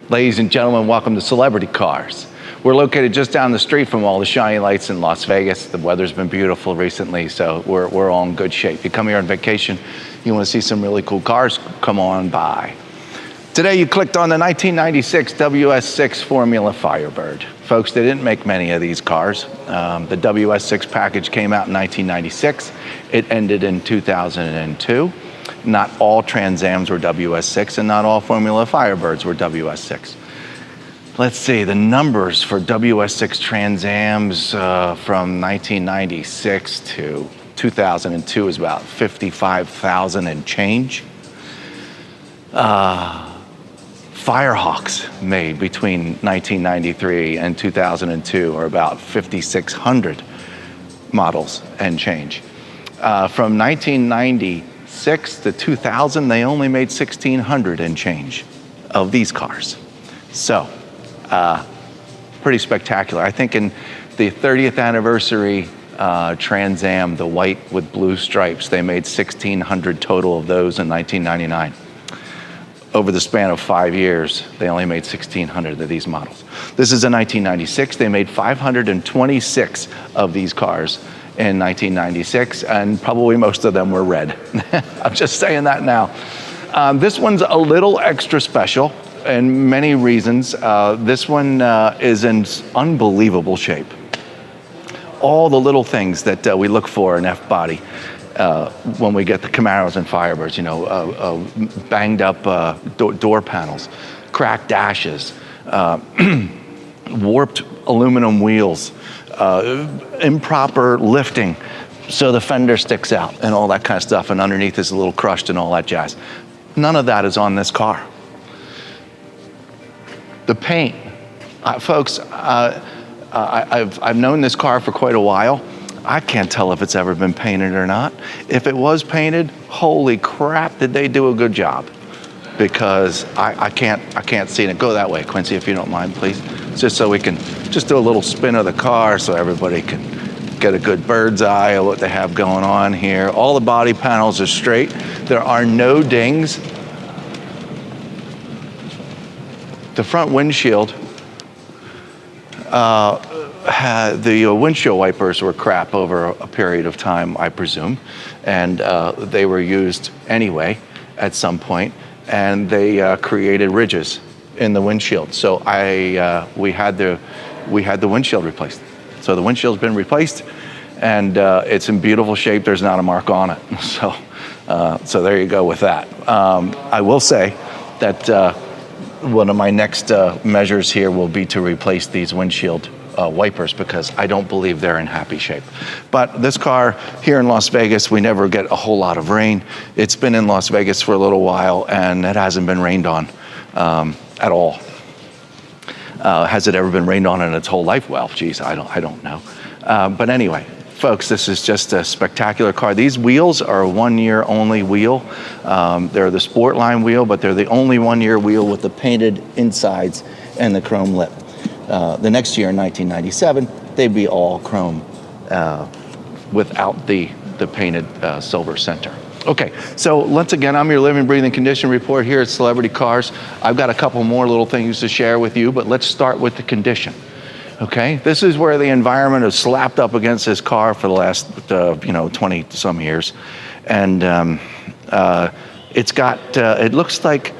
Ladies and gentlemen, welcome to Celebrity Cars. We're located just down the street from all the shiny lights in Las Vegas. The weather's been beautiful recently, so we're all in good shape. You come here on vacation, you want to see some really cool cars, come on by. Today you clicked on the 1996 WS6 Formula Firebird. Folks, they didn't make many of these cars. The WS6 package came out in 1996. It ended in 2002. Not all Trans Ams were WS6 and not all Formula Firebirds were WS6. Let's see, the numbers for WS6 Trans Ams from 1996 to 2002 is about 55,000 and change. Firehawks made between 1993 and 2002 are about 5,600 models and change. From 1996 to 2000, they only made 1,600 and change of these cars. So, pretty spectacular. I think in the 30th anniversary Trans Am, the white with blue stripes, they made 1,600 total of those in 1999. Over the span of 5 years, they only made 1,600 of these models. This is in 1996. They made 526 of these cars in 1996, and probably most of them were red. I'm just saying that now. This one's a little extra special in many reasons. This one is in unbelievable shape. All the little things that we look for in F-body when we get the Camaros and Firebirds, you know, banged up door panels, cracked dashes, warped aluminum wheels, improper lifting so the fender sticks out and all that kind of stuff, and underneath is a little crushed and all that jazz. None of that is on this car. The paint, folks, I've known this car for quite a while. I can't tell if it's ever been painted or not. If it was painted, holy crap, did they do a good job? Because I can't see it. Go that way, Quincy, if you don't mind, please. Just so we can just do a little spin of the car so everybody can get a good bird's eye of what they have going on here. All the body panels are straight. There are no dings. The front windshield, the windshield wipers were crap over a period of time, I presume, and they were used anyway at some point, and they created ridges in the windshield. So we had the windshield replaced. So the windshield's been replaced, and it's in beautiful shape. There's not a mark on it. So there you go with that. I will say that one of my next measures here will be to replace these windshield wipers, because I don't believe they're in happy shape. But this car here in Las Vegas, we never get a whole lot of rain. It's been in Las Vegas for a little while, and it hasn't been rained on at all. Has it ever been rained on in its whole life? Well, geez, I don't know. But anyway, folks, this is just a spectacular car. These wheels are a 1 year only wheel. They're the Sportline wheel, but they're the only 1 year wheel with the painted insides and the chrome lip. The next year in 1997, they'd be all chrome without the painted silver center. Okay, so once again, I'm your living, breathing condition report here at Celebrity Cars. I've got a couple more little things to share with you, but let's start with the condition. Okay, this is where the environment has slapped up against this car for the last 20 some years, and it's got it looks like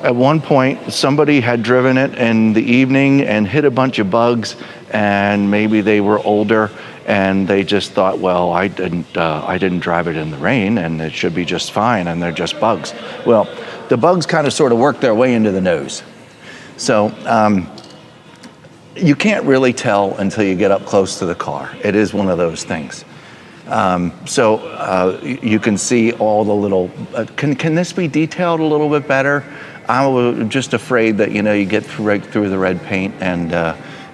at one point somebody had driven it in the evening and hit a bunch of bugs, and maybe they were older and they just thought, well, I didn't drive it in the rain and it should be just fine, and they're just bugs. Well, the bugs kind of sort of work their way into the nose. So you can't really tell until you get up close to the car. It is one of those things. You can see all the little, can this be detailed a little bit better? I'm just afraid that, you get right through the red paint and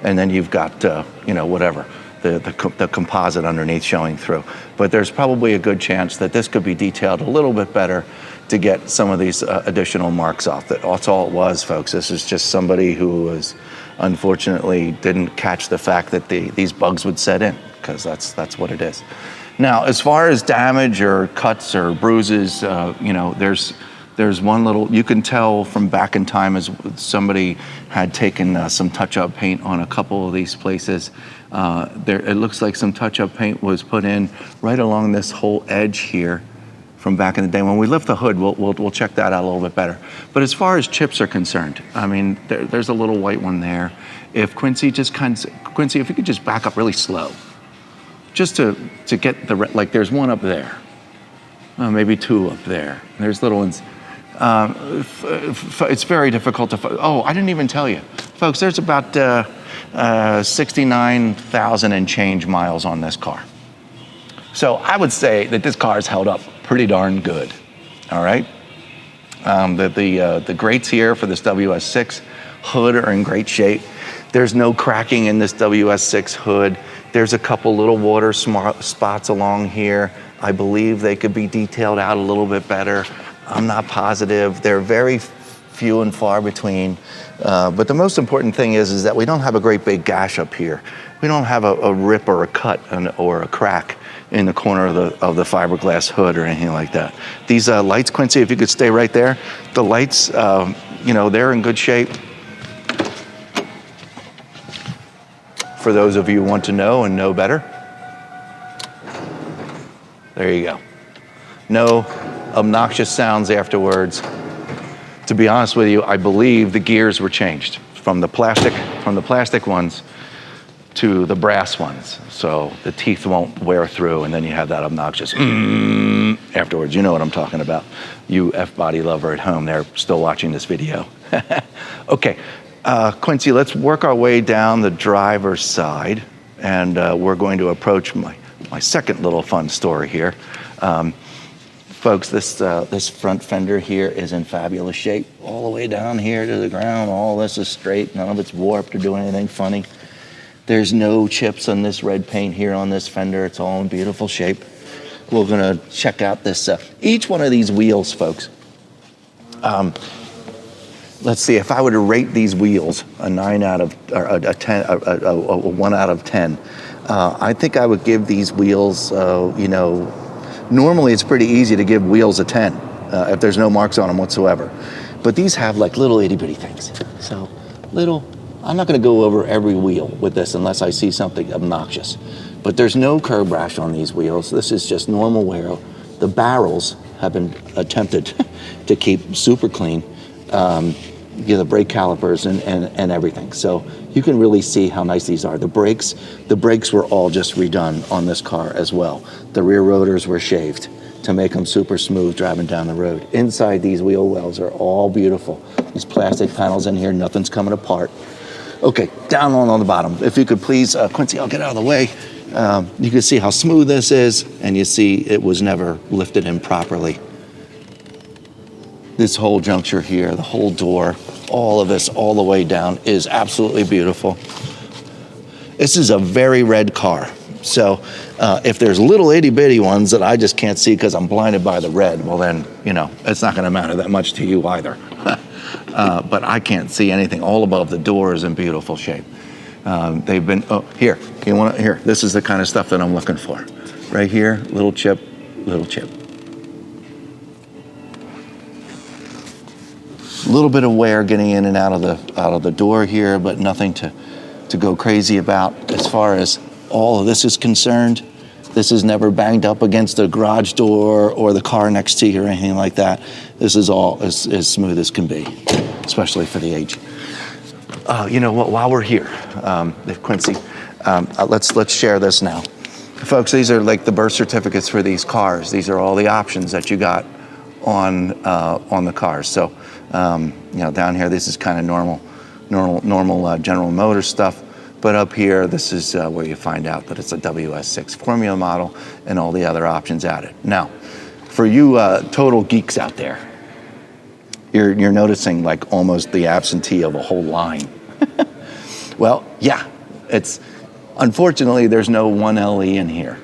then you've got, whatever, the composite underneath showing through. But there's probably a good chance that this could be detailed a little bit better to get some of these additional marks off. That's all it was, folks. This is just somebody who was unfortunately didn't catch the fact that these bugs would set in, because that's what it is. Now, as far as damage or cuts or bruises, there's There's one little, you can tell from back in time as somebody had taken some touch-up paint on a couple of these places. It looks like some touch-up paint was put in right along this whole edge here from back in the day. When we lift the hood, we'll check that out a little bit better. But as far as chips are concerned, I mean, there's a little white one there. If Quincy Quincy, if you could just back up really slow, just to get the, like there's one up there, maybe two up there. There's little ones. It's very difficult to, oh, I didn't even tell you. Folks, there's about 69,000 and change miles on this car. So I would say that this car's held up pretty darn good, all right? The grates here for this WS6 hood are in great shape. There's no cracking in this WS6 hood. There's a couple little water spots along here. I believe they could be detailed out a little bit better. I'm not positive. They're very few and far between. But the most important thing is that we don't have a great big gash up here. We don't have a rip or a cut or a crack in the corner of the fiberglass hood or anything like that. These lights, Quincy, if you could stay right there. The lights, you know, they're in good shape. For those of you who want to know and know better. There you go. No obnoxious sounds afterwards. To be honest with you, I believe the gears were changed from the plastic ones to the brass ones. So the teeth won't wear through and then you have that obnoxious afterwards. You know what I'm talking about. You F-body lover at home, they're still watching this video. Okay, Quincy, let's work our way down the driver's side and we're going to approach my second little fun story here. Folks, this front fender here is in fabulous shape. All the way down here to the ground, all this is straight, none of it's warped or doing anything funny. There's no chips on this red paint here on this fender. It's all in beautiful shape. We're gonna check out this, each one of these wheels, folks. Let's see, if I were to rate these wheels a 9 out of, or a 10, a 1 out of 10, I think I would give these wheels, you know, normally it's pretty easy to give wheels a 10 if there's no marks on them whatsoever. But these have like little itty bitty things. So little, I'm not gonna go over every wheel with this unless I see something obnoxious. But there's no curb rash on these wheels. This is just normal wear. The barrels have been attempted to keep super clean. You know, the brake calipers and everything. So you can really see how nice these are. The brakes were all just redone on this car as well. The rear rotors were shaved to make them super smooth driving down the road. Inside, these wheel wells are all beautiful. These plastic panels in here, nothing's coming apart. Okay, down on the bottom. If you could please, Quincy, I'll get out of the way. You can see how smooth this is, and you see it was never lifted in properly. This whole juncture here, the whole door, all of this all the way down is absolutely beautiful. This is a very red car. So if there's little itty bitty ones that I just can't see because I'm blinded by the red, well then, you know, it's not gonna matter that much to you either. But I can't see anything. All above the door is in beautiful shape. They've been, oh, here, here, this is the kind of stuff that I'm looking for. Right here, little chip, little chip. A little bit of wear getting in and out of the door here, but nothing to go crazy about. As far as all of this is concerned, this is never banged up against the garage door or the car next to you or anything like that. This is all as smooth as can be, especially for the age. You know what? While we're here, Quincy, let's share this now, folks. These are like the birth certificates for these cars. These are all the options that you got on the cars. So. You know, down here, this is kind of normal General Motors stuff. But up here, this is where you find out that it's a WS6 Formula model and all the other options added. Now, for you total geeks out there, you're noticing like almost the absentee of a whole line. Well, yeah, it's unfortunately there's no 1LE in here,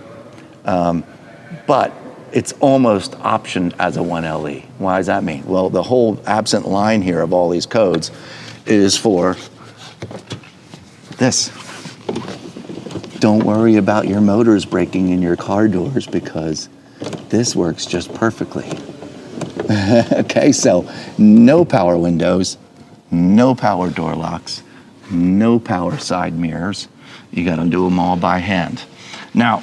but it's almost optioned as a 1LE. Why does that mean? Well, the whole absent line here of all these codes is for this. Don't worry about your motors breaking in your car doors because this works just perfectly. Okay, so no power windows, no power door locks, no power side mirrors. You got to do them all by hand. Now,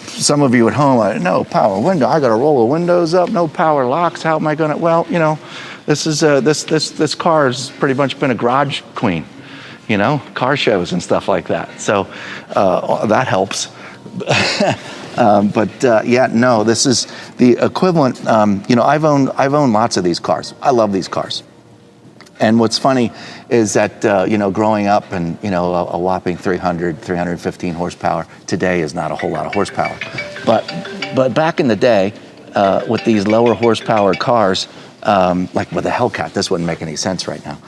some of you at home, no power window. I got to roll the windows up. No power locks. How am I going to? Well, you know, this is this car has pretty much been a garage queen. You know, car shows and stuff like that. So that helps. Yeah, no, this is the equivalent. You know, I've owned lots of these cars. I love these cars. And what's funny is that, you know, growing up and, you know, a whopping 315 horsepower today is not a whole lot of horsepower. But back in the day, with these lower horsepower cars, like with a Hellcat, this wouldn't make any sense right now.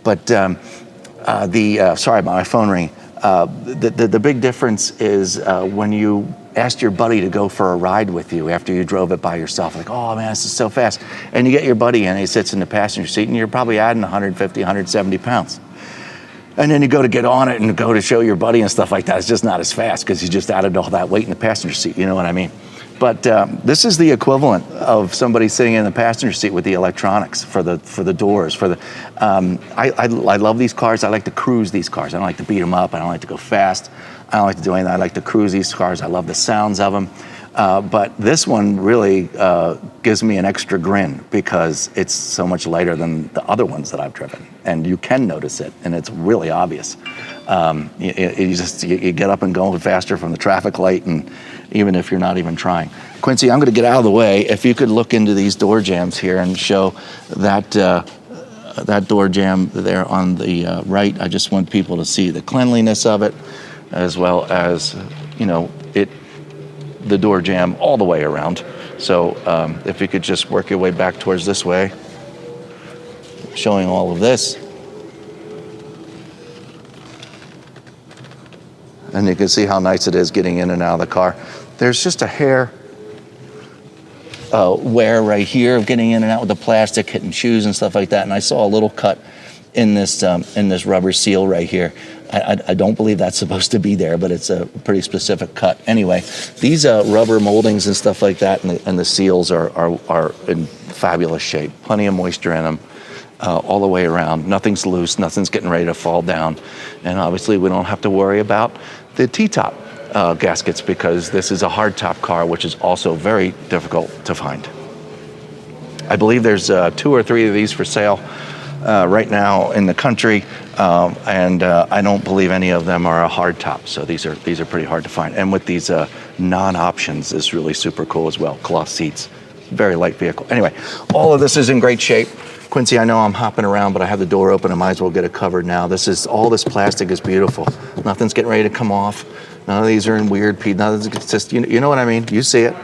But sorry about my phone ringing. The big difference is when you asked your buddy to go for a ride with you after you drove it by yourself, like, oh man, this is so fast. And you get your buddy and he sits in the passenger seat and you're probably adding 150, 170 pounds. And then you go to get on it and go to show your buddy and stuff like that. It's just not as fast because you just added all that weight in the passenger seat, you know what I mean? But this is the equivalent of somebody sitting in the passenger seat with the electronics for the doors. I love these cars. I like to cruise these cars. I don't like to beat them up. I don't like to go fast. I don't like to do anything. I like to cruise these cars. I love the sounds of them. But this one really gives me an extra grin because it's so much lighter than the other ones that I've driven. And you can notice it, and it's really obvious. You get up and go faster from the traffic light, and even if you're not even trying. Quincy, I'm going to get out of the way. If you could look into these door jambs here and show that that door jamb there on the right. I just want people to see the cleanliness of it, as well as, you know, the door jamb all the way around. So if you could just work your way back towards this way, showing all of this. And you can see how nice it is getting in and out of the car. There's just a hair wear right here of getting in and out with the plastic, hitting shoes and stuff like that. And I saw a little cut in this rubber seal right here. I don't believe that's supposed to be there, but it's a pretty specific cut. Anyway, these rubber moldings and stuff like that, and the seals are in fabulous shape. Plenty of moisture in them. All the way around. Nothing's loose, nothing's getting ready to fall down. And obviously we don't have to worry about the T-top gaskets because this is a hardtop car, which is also very difficult to find. I believe there's 2 or 3 of these for sale right now in the country, and I don't believe any of them are a hardtop. So these are pretty hard to find. And with these non-options is really super cool as well. Cloth seats, very light vehicle. Anyway, all of this is in great shape. Quincy, I know I'm hopping around, but I have the door open. I might as well get it covered now. All this plastic is beautiful. Nothing's getting ready to come off. None of these are in weird pieces. It's just, you know what I mean? You see it.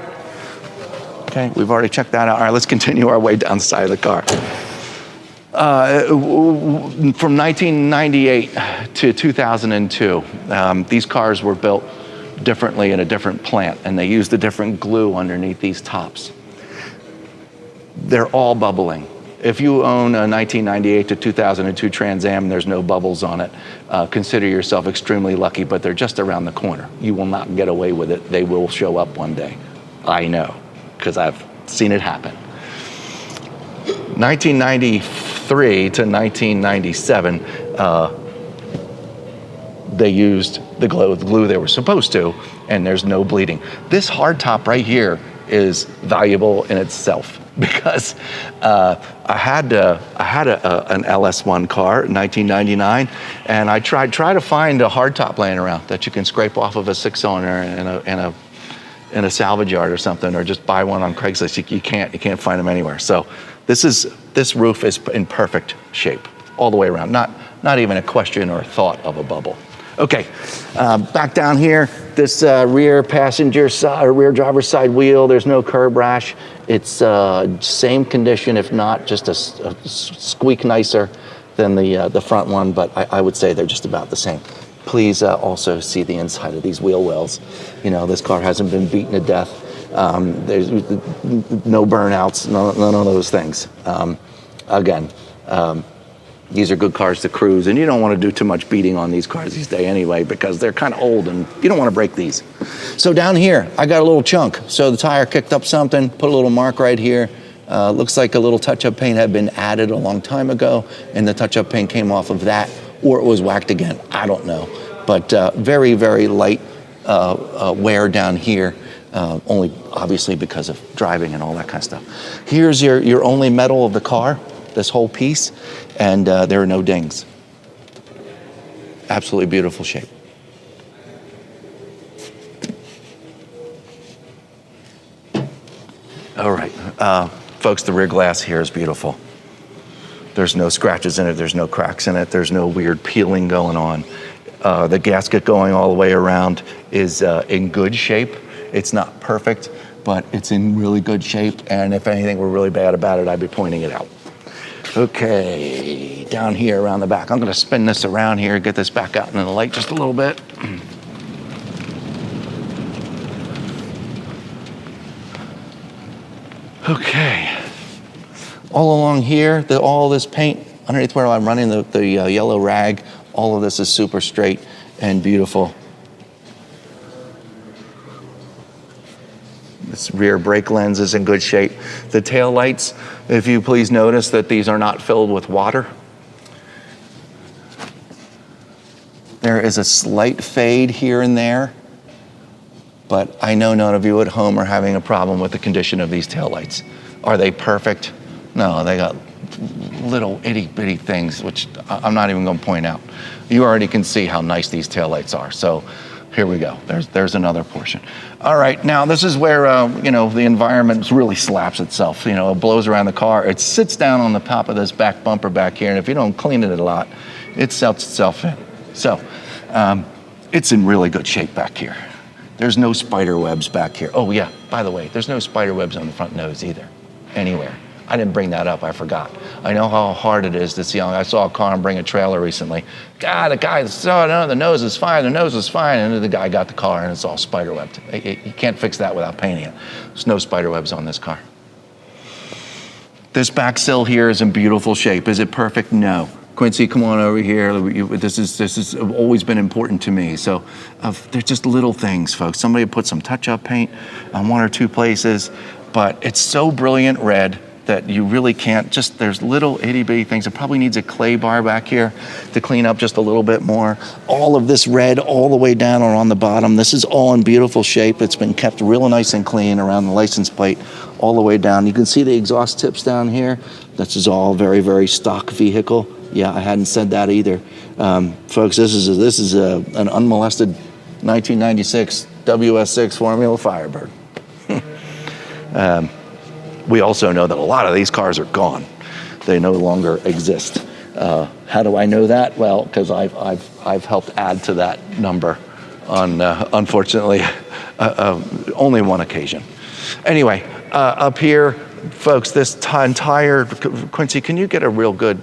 Okay, we've already checked that out. All right, let's continue our way down the side of the car. From 1998 to 2002, these cars were built differently in a different plant, and they used a different glue underneath these tops. They're all bubbling. If you own a 1998 to 2002 Trans Am, there's no bubbles on it. Consider yourself extremely lucky, but they're just around the corner. You will not get away with it. They will show up one day. I know, because I've seen it happen. 1993 to 1997, they used the glue they were supposed to, and there's no bleeding. This hardtop right here is valuable in itself because I had an LS1 car in 1999, and I tried to find a hardtop laying around that you can scrape off of a 6-cylinder in a salvage yard or something, or just buy one on Craigslist. You can't find them anywhere. So this roof is in perfect shape all the way around. Not even a question or thought of a bubble. Okay, back down here, this rear driver's side wheel, there's no curb rash. It's same condition, if not just a squeak nicer than the front one, but I would say they're just about the same. Please also see the inside of these wheel wells. You know, this car hasn't been beaten to death. There's no burnouts, none of those things. Again, these are good cars to cruise, and you don't want to do too much beating on these cars these days anyway, because they're kind of old and you don't want to break these. So down here, I got a little chunk. So the tire kicked up something, put a little mark right here. Looks like a little touch-up paint had been added a long time ago, and the touch-up paint came off of that, or it was whacked again. I don't know. But very, very light wear down here, only obviously because of driving and all that kind of stuff. Here's your only metal of the car, this whole piece, and there are no dings. Absolutely beautiful shape. All right, folks, the rear glass here is beautiful. There's no scratches in it, there's no cracks in it, there's no weird peeling going on. The gasket going all the way around is in good shape. It's not perfect, but it's in really good shape, and if anything were really bad about it, I'd be pointing it out. Okay, down here around the back. I'm gonna spin this around here, get this back out into the light just a little bit. Okay, all along here, all this paint, underneath where I'm running the yellow rag, all of this is super straight and beautiful. This rear brake lens is in good shape. The tail lights, if you please notice that these are not filled with water. There is a slight fade here and there, but I know none of you at home are having a problem with the condition of these taillights. Are they perfect? No, they got little itty bitty things, which I'm not even gonna point out. You already can see how nice these taillights are. So here we go, there's another portion. All right, now this is where, the environment really slaps itself. It blows around the car. It sits down on the top of this back bumper back here, and if you don't clean it a lot, it selts itself in. So it's in really good shape back here. There's no spider webs back here. Oh yeah, by the way, there's no spider webs on the front nose either, anywhere. I didn't bring that up, I forgot. I know how hard it is to see. I saw a car and bring a trailer recently. God, the guy said, no, the nose is fine, and then the guy got the car and it's all spider webbed. You can't fix that without painting it. There's no spider webs on this car. This back sill here is in beautiful shape. Is it perfect? No. Quincy, come on over here. This has always been important to me. So they're just little things, folks. Somebody put some touch-up paint on one or two places, but it's so brilliant red that you really can't, there's little itty bitty things. It probably needs a clay bar back here to clean up just a little bit more. All of this red all the way down or on the bottom. This is all in beautiful shape. It's been kept real nice and clean around the license plate all the way down. You can see the exhaust tips down here. This is all very, very stock vehicle. Yeah, I hadn't said that either. Folks, this is an unmolested 1996 WS6 Formula Firebird. We also know that a lot of these cars are gone. They no longer exist. How do I know that? Well, because I've helped add to that number on, unfortunately, only one occasion. Anyway, up here, folks, this entire, Quincy, can you get a real good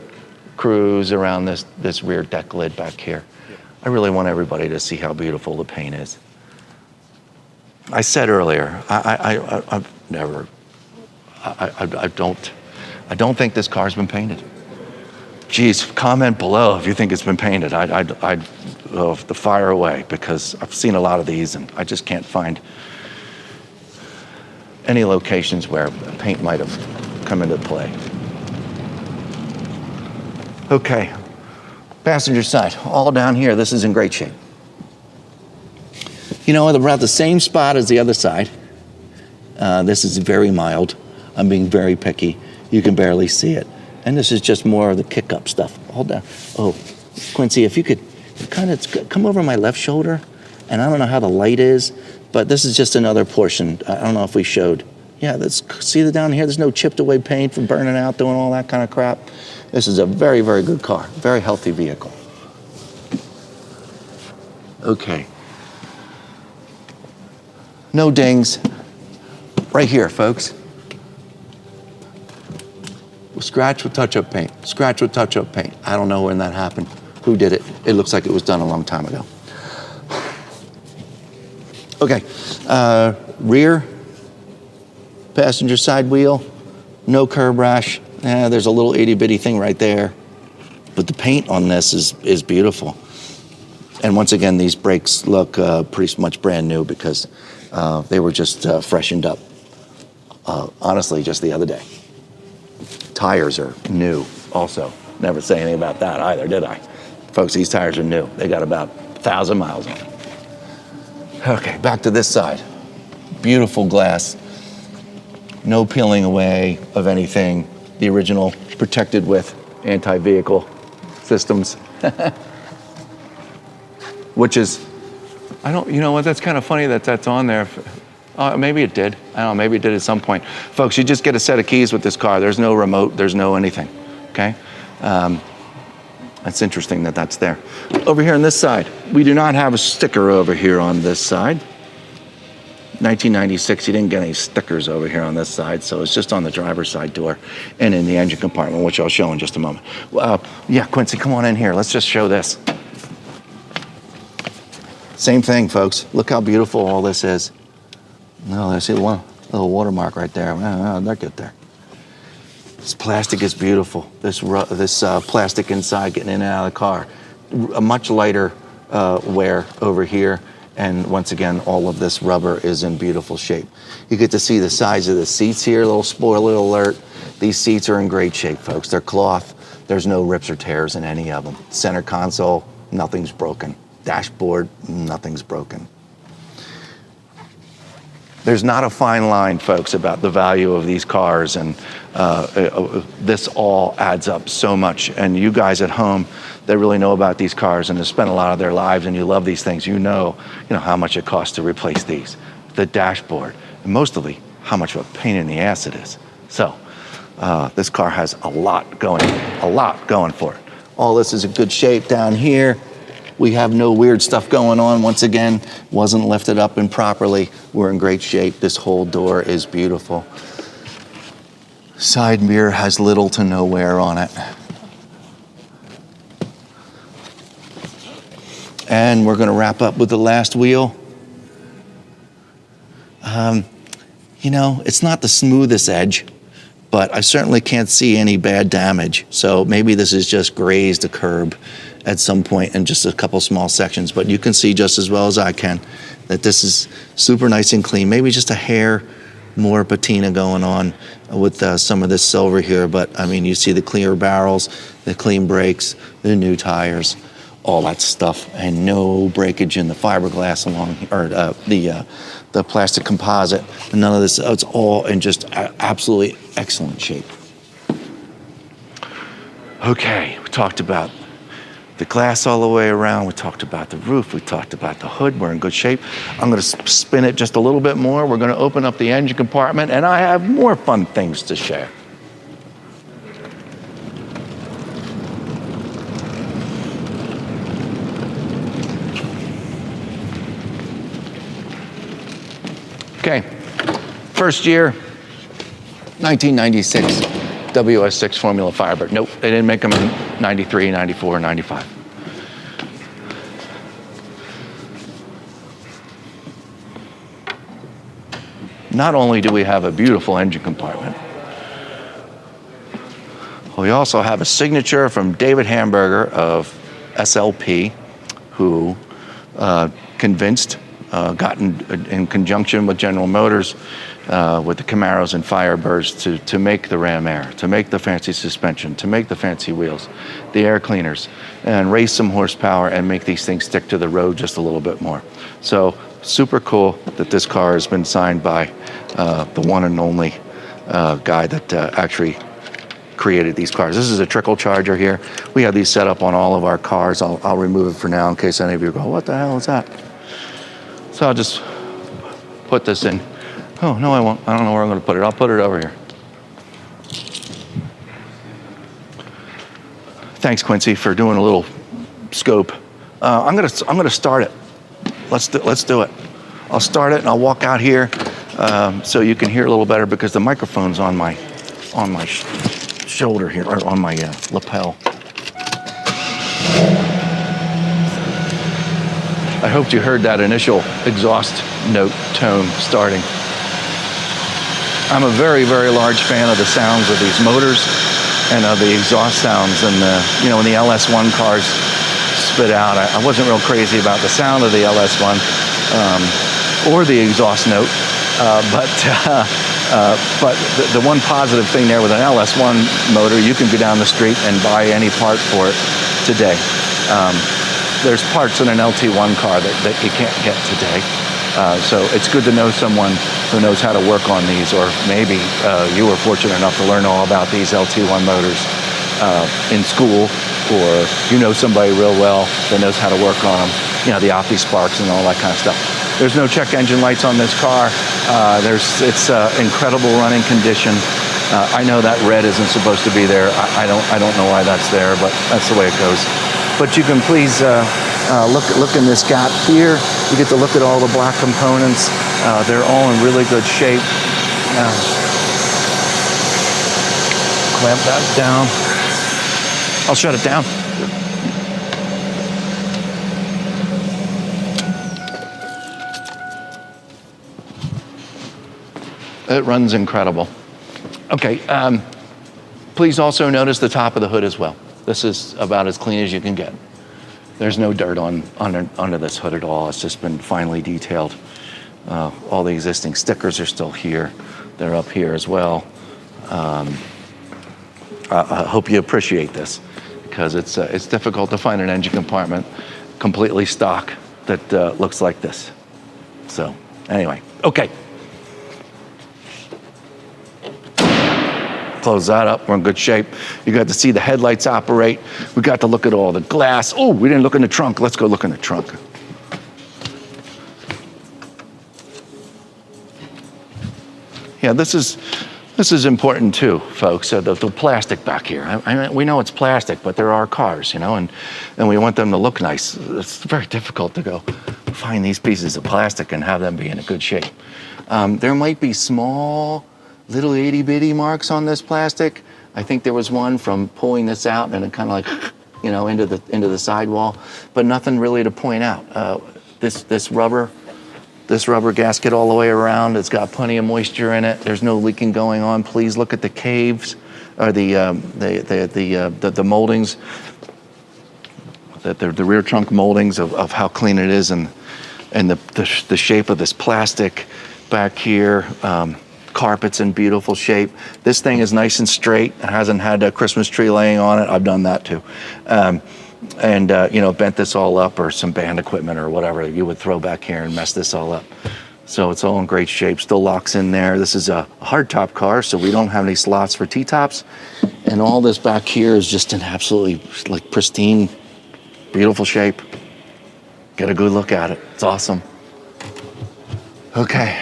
cruise around this rear deck lid back here? Yeah. I really want everybody to see how beautiful the paint is. I said earlier, I've never, I don't think this car's been painted. Geez, comment below if you think it's been painted. I'd the fire away, because I've seen a lot of these and I just can't find any locations where paint might have come into play. Okay, passenger side, all down here, this is in great shape. About the same spot as the other side. This is very mild. I'm being very picky. You can barely see it. And this is just more of the kick-up stuff. Hold on. Oh, Quincy, if you could kind of come over my left shoulder, and I don't know how the light is, but this is just another portion. I don't know if we showed. Yeah, see the down here? There's no chipped away paint from burning out, doing all that kind of crap. This is a very, very good car, very healthy vehicle. Okay. No dings. Right here, folks. Scratch with touch-up paint. Scratch with touch-up paint. I don't know when that happened. Who did it? It looks like it was done a long time ago. Okay. Rear passenger side wheel. No curb rash. There's a little itty-bitty thing right there. But the paint on this is beautiful. And once again, these brakes look pretty much brand new because they were just freshened up, honestly, just the other day. tires are new also. Never say anything about that either, did I? Folks, these tires are new. They got about 1,000 miles on them. Okay, back to this side. Beautiful glass. No peeling away of anything. The original protected with anti-vehicle systems. Which is, you know what, that's kind of funny that that's on there. Maybe it did. I don't know, maybe it did at some point. Folks, you just get a set of keys with this car. There's no remote, there's no anything, okay? That's interesting that that's there. Over here on this side, we do not have a sticker over here on this side. 1996, you didn't get any stickers over here on this side, so it's just on the driver's side door and in the engine compartment, which I'll show in just a moment. Yeah, Quincy, come on in here. Let's just show this. Same thing, folks. Look how beautiful all this is. No, I see the one little watermark right there. They're good there. This plastic is beautiful. This plastic inside getting in and out of the car. A much lighter wear over here. And once again, all of this rubber is in beautiful shape. You get to see the size of the seats here, a little spoiler alert. These seats are in great shape, folks. They're cloth. There's no rips or tears in any of them. Center console, nothing's broken. Dashboard, nothing's broken. There's not a fine line, folks, about the value of these cars, and this all adds up so much. And you guys at home that really know about these cars and have spent a lot of their lives and you love these things, you know how much it costs to replace these. The dashboard, and mostly how much of a pain in the ass it is. So this car has a lot going for it. All this is in good shape down here. We have no weird stuff going on. Once again, wasn't lifted up improperly. We're in great shape. This whole door is beautiful. Side mirror has little to no wear on it. And we're gonna wrap up with the last wheel. It's not the smoothest edge, but I certainly can't see any bad damage. So maybe this is just grazed a curb at some point in just a couple small sections, but you can see just as well as I can that this is super nice and clean. Maybe just a hair more patina going on with some of this silver here, but I mean, you see the clear barrels, the clean brakes, the new tires, all that stuff, and no breakage in the fiberglass the plastic composite. None of this, it's all in just absolutely excellent shape. Okay, we talked about the glass all the way around. We talked about the roof. We talked about the hood. We're in good shape. I'm going to spin it just a little bit more. We're going to open up the engine compartment, and I have more fun things to share. Okay, first year, 1996, WS6 Formula Firebird. Nope, they didn't make them in 93, 94, 95. Not only do we have a beautiful engine compartment, we also have a signature from David Hamburger of SLP, who gotten in conjunction with General Motors, with the Camaros and Firebirds to make the Ram Air, to make the fancy suspension, to make the fancy wheels, the air cleaners, and raise some horsepower and make these things stick to the road just a little bit more. So super cool that this car has been signed by the one and only guy that actually created these cars. This is a trickle charger here. We have these set up on all of our cars. I'll remove it for now in case any of you go, what the hell is that? So I'll just put this in. Oh, no, I won't. I don't know where I'm going to put it. I'll put it over here. Thanks, Quincy, for doing a little scope. I'm gonna start it. Let's do it. I'll start it and I'll walk out here so you can hear a little better because the microphone's on my shoulder here, or on my lapel. I hoped you heard that initial exhaust note tone starting. I'm a very, very large fan of the sounds of these motors and of the exhaust sounds, and when the LS1 cars spit out, I wasn't real crazy about the sound of the LS1 or the exhaust note, but But the one positive thing there with an LS1 motor, you can go down the street and buy any part for it today. There's parts in an LT1 car that you can't get today. So it's good to know someone who knows how to work on these, or maybe you were fortunate enough to learn all about these LT1 motors in school, or you know somebody real well that knows how to work on them, you know, the OptiSparks and all that kind of stuff. There's no check engine lights on this car. It's incredible running condition. I know that red isn't supposed to be there. I don't know why that's there, but that's the way it goes. But you can please look in this gap here. You get to look at all the black components. They're all in really good shape. Clamp that down. I'll shut it down. It runs incredible. Okay, please also notice the top of the hood as well. This is about as clean as you can get. There's no dirt under this hood at all. It's just been finely detailed. All the existing stickers are still here. They're up here as well. I hope you appreciate this, because it's difficult to find an engine compartment completely stock that looks like this. So anyway, okay. Close that up, we're in good shape. You got to see the headlights operate. We got to look at all the glass. Oh, we didn't look in the trunk. Let's go look in the trunk. Yeah, this is important too, folks. The plastic back here. I mean, we know it's plastic, but there are cars, you know, and we want them to look nice. It's very difficult to go find these pieces of plastic and have them be in a good shape. There might be small, little itty bitty marks on this plastic. I think there was one from pulling this out and it kind of like, you know, into the sidewall, but nothing really to point out. This rubber gasket all the way around, it's got plenty of moisture in it. There's no leaking going on. Please look at the caves, or the moldings, the rear trunk moldings of how clean it is, and the shape of this plastic back here. Carpet's in beautiful shape. This thing is nice and straight. It hasn't had a Christmas tree laying on it. I've done that too. You know, bent this all up, or some band equipment or whatever you would throw back here and mess this all up. So it's all in great shape. Still locks in there. This is a hardtop car, so we don't have any slots for T-tops. And all this back here is just in absolutely like pristine, beautiful shape. Get a good look at it. It's awesome. Okay.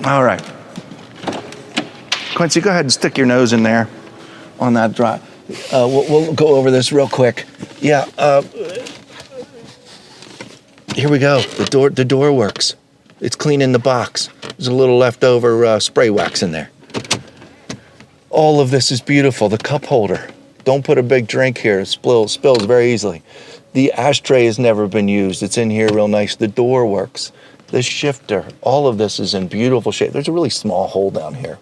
All right. Quincy, go ahead and stick your nose in there on that drive. We'll go over this real quick. Yeah. Here we go. The door works. It's clean in the box. There's a little leftover spray wax in there. All of this is beautiful. The cup holder. Don't put a big drink here. It spills very easily. The ashtray has never been used. It's in here real nice. The door works. This shifter, all of this is in beautiful shape. There's a really small hole down here,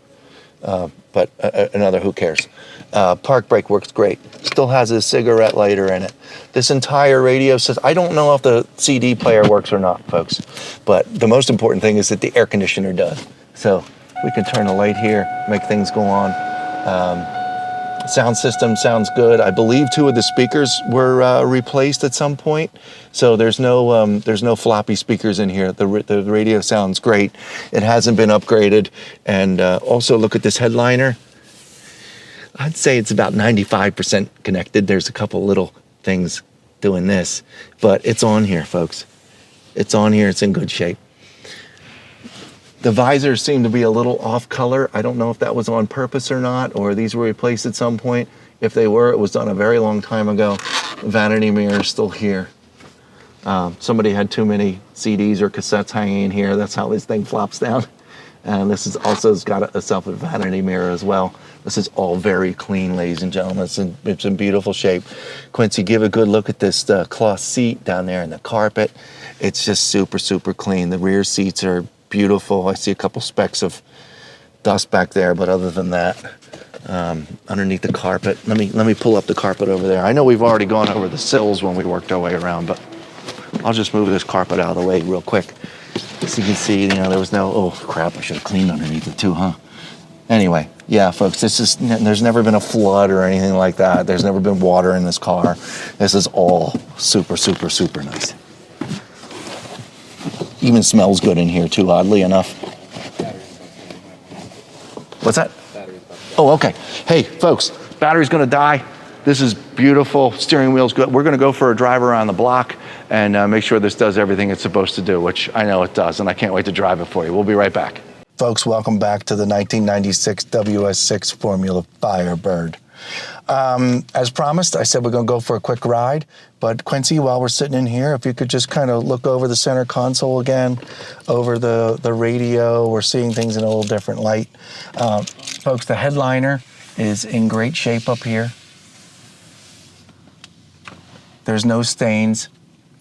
but another, who cares? Park brake works great. Still has a cigarette lighter in it. This entire radio system, I don't know if the CD player works or not, folks, but the most important thing is that the air conditioner does. So we can turn the light here, make things go on. Sound system sounds good. I believe 2 of the speakers were replaced at some point, so there's no floppy speakers in here. The radio sounds great. It hasn't been upgraded. And also look at this headliner. I'd say it's about 95% connected. There's a couple little things doing this, but it's on here, folks. It's on here. It's in good shape. The visors seem to be a little off color. I don't know if that was on purpose or not, or these were replaced at some point. If they were, it was done a very long time ago. Vanity mirror is still here. Somebody had too many CDs or cassettes hanging in here. That's how this thing flops down. And this is also got itself a vanity mirror as well. This is all very clean, ladies and gentlemen. It's in beautiful shape. Quincy, give a good look at this cloth seat down there and the carpet. It's just super, super clean. The rear seats are beautiful. I see a couple specks of dust back there, but other than that, underneath the carpet, let me pull up the carpet over there. I know we've already gone over the sills when we worked our way around, but I'll just move this carpet out of the way real quick. So you can see, there was no, oh crap, I should have cleaned underneath it too, huh? Anyway, yeah, folks, there's never been a flood or anything like that. There's never been water in this car. This is all super, super, super nice. Even smells good in here too, oddly enough. What's that? Oh, okay. Hey, folks, battery's gonna die. This is beautiful. Steering wheel's good. We're gonna go for a drive around the block and make sure this does everything it's supposed to do, which I know it does, and I can't wait to drive it for you. We'll be right back. Folks, welcome back to the 1996 WS6 Formula Firebird. As promised, I said we're going to go for a quick ride, but Quincy, while we're sitting in here, if you could just kind of look over the center console again, over the radio, we're seeing things in a little different light. Folks, the headliner is in great shape up here. There's no stains.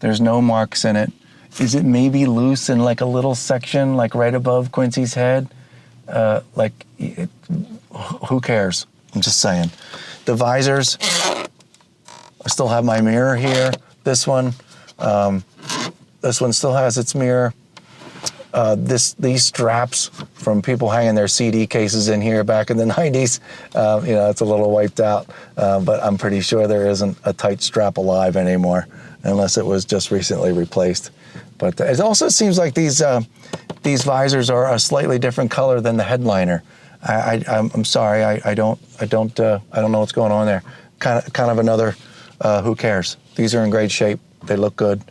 There's no marks in it. Is it maybe loose in like a little section, like right above Quincy's head? Who cares? I'm just saying. The visors, I still have my mirror here. This one still has its mirror. These straps from people hanging their CD cases in here back in the 90s, it's a little wiped out, but I'm pretty sure there isn't a tight strap alive anymore, unless it was just recently replaced. But it also seems like these visors are a slightly different color than the headliner. I'm sorry, I don't know what's going on there. Kind of another who cares. These are in great shape. They look good,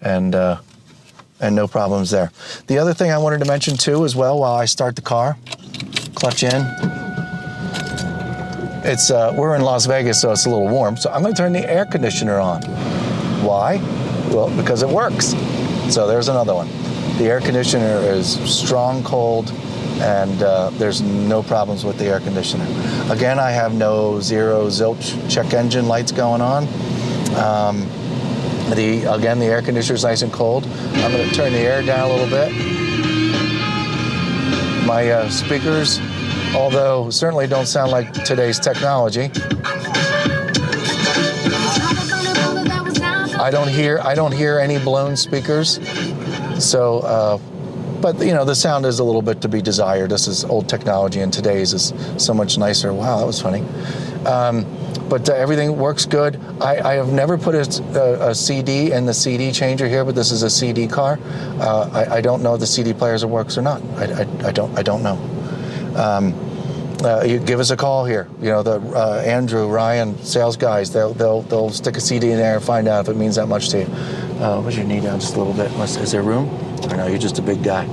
and no problems there. The other thing I wanted to mention too, as well, while I start the car, clutch in. We're in Las Vegas, so it's a little warm. So I'm going to turn the air conditioner on. Why? Well, because it works. So there's another one. The air conditioner is strong cold, and there's no problems with the air conditioner. Again, I have no zero zilch check engine lights going on. The air conditioner is nice and cold. I'm going to turn the air down a little bit. My speakers, although certainly don't sound like today's technology. I don't hear any blown speakers. So, but the sound is a little bit to be desired. This is old technology, and today's is so much nicer. Wow, that was funny. But everything works good. I have never put a CD in the CD changer here, but this is a CD car. I don't know if the CD players works or not. I don't know. You give us a call here. The Andrew, Ryan, sales guys, they'll stick a CD in there and find out if it means that much to you. What do you need now? Just a little bit. Is there room? Or no, you're just a big guy.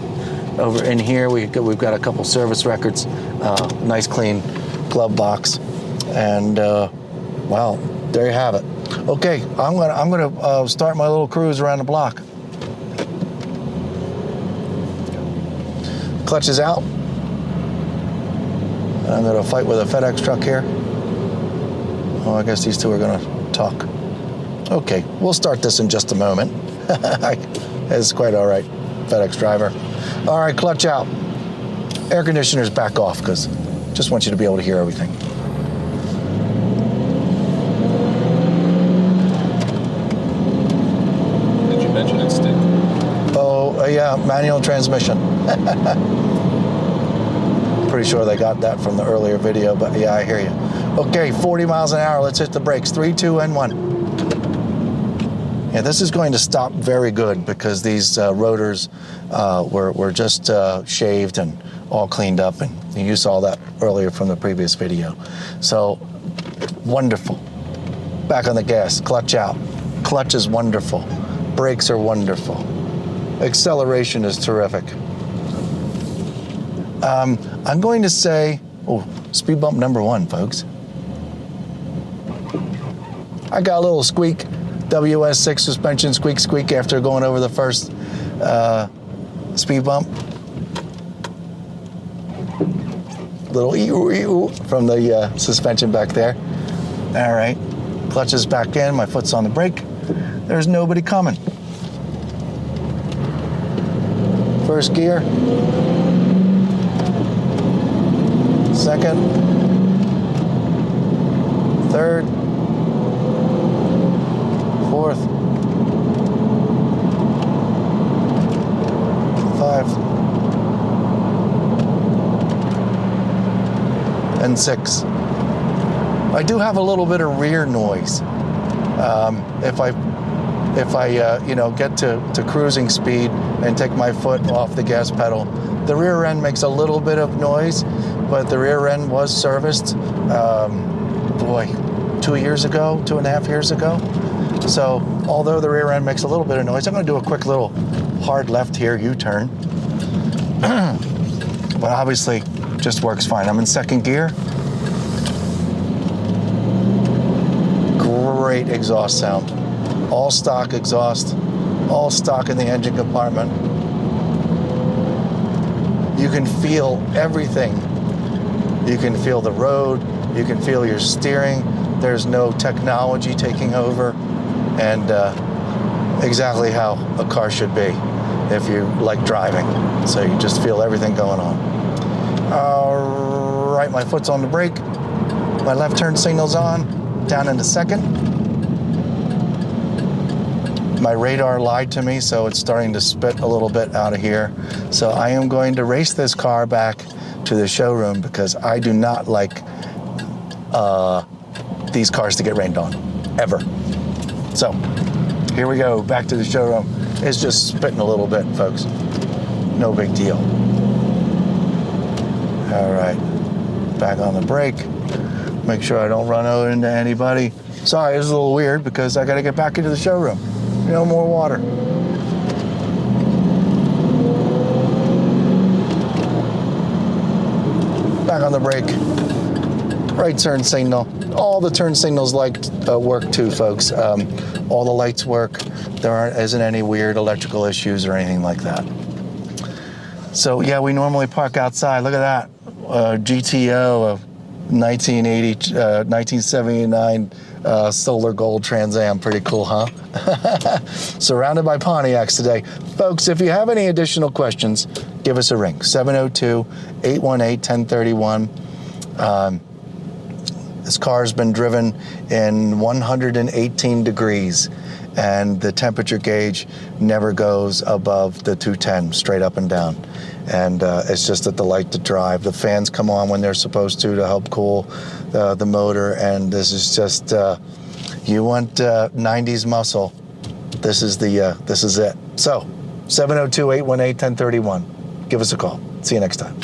Over in here, we've got a couple service records, nice clean glove box, and wow, there you have it. Okay, I'm gonna start my little cruise around the block. Clutch is out. I'm gonna fight with a FedEx truck here. Oh, I guess these two are gonna talk. Okay, we'll start this in just a moment. It's quite all right, FedEx driver. All right, clutch out. Air conditioner's back off, because just want you to be able to hear everything. Did you mention it's stick? Oh, yeah, manual transmission. Pretty sure they got that from the earlier video, but yeah, I hear you. Okay, 40 miles an hour. Let's hit the brakes. 3, 2, and 1. Yeah, this is going to stop very good because these rotors were just shaved and all cleaned up, and you saw that earlier from the previous video. So, wonderful. Back on the gas, clutch out. Clutch is wonderful. Brakes are wonderful. Acceleration is terrific. I'm going to say, speed bump number 1, folks. I got a little squeak, WS6 suspension squeak after going over the first speed bump. Little ee-oo from the suspension back there. All right, clutch is back in, my foot's on the brake. There's nobody coming. First gear. Second, third, fourth, 1.6. I do have a little bit of rear noise. If I get to cruising speed and take my foot off the gas pedal, the rear end makes a little bit of noise, but the rear end was serviced, 2.5 years ago. So although the rear end makes a little bit of noise, I'm going to do a quick little hard left here, U-turn. But obviously, just works fine. I'm in second gear. Great exhaust sound. All stock exhaust, all stock in the engine compartment. You can feel everything. You can feel the road, you can feel your steering. There's no technology taking over, and exactly how a car should be if you like driving. So you just feel everything going on. All right, my foot's on the brake. My left turn signal's on, down into second. My radar lied to me, so it's starting to spit a little bit out of here. So I am going to race this car back to the showroom because I do not like these cars to get rained on, ever. So here we go, back to the showroom. It's just spitting a little bit, folks. No big deal. All right, back on the brake. Make sure I don't run over into anybody. Sorry, this is a little weird because I gotta get back into the showroom. No more water. Back on the brake. Right turn signal. All the turn signals work too, folks. All the lights work. There isn't any weird electrical issues or anything like that. So yeah, we normally park outside. Look at that. GTO of 1979 Solar Gold Trans Am. Pretty cool, huh? Surrounded by Pontiacs today. Folks, if you have any additional questions, give us a ring. 702-818-1031. This car has been driven in 118 degrees, and the temperature gauge never goes above the 210, straight up and down. And it's just a delight to drive. The fans come on when they're supposed to help cool the motor, and this is just, you want 90s muscle, this is it. So, 702-818-1031. Give us a call. See you next time.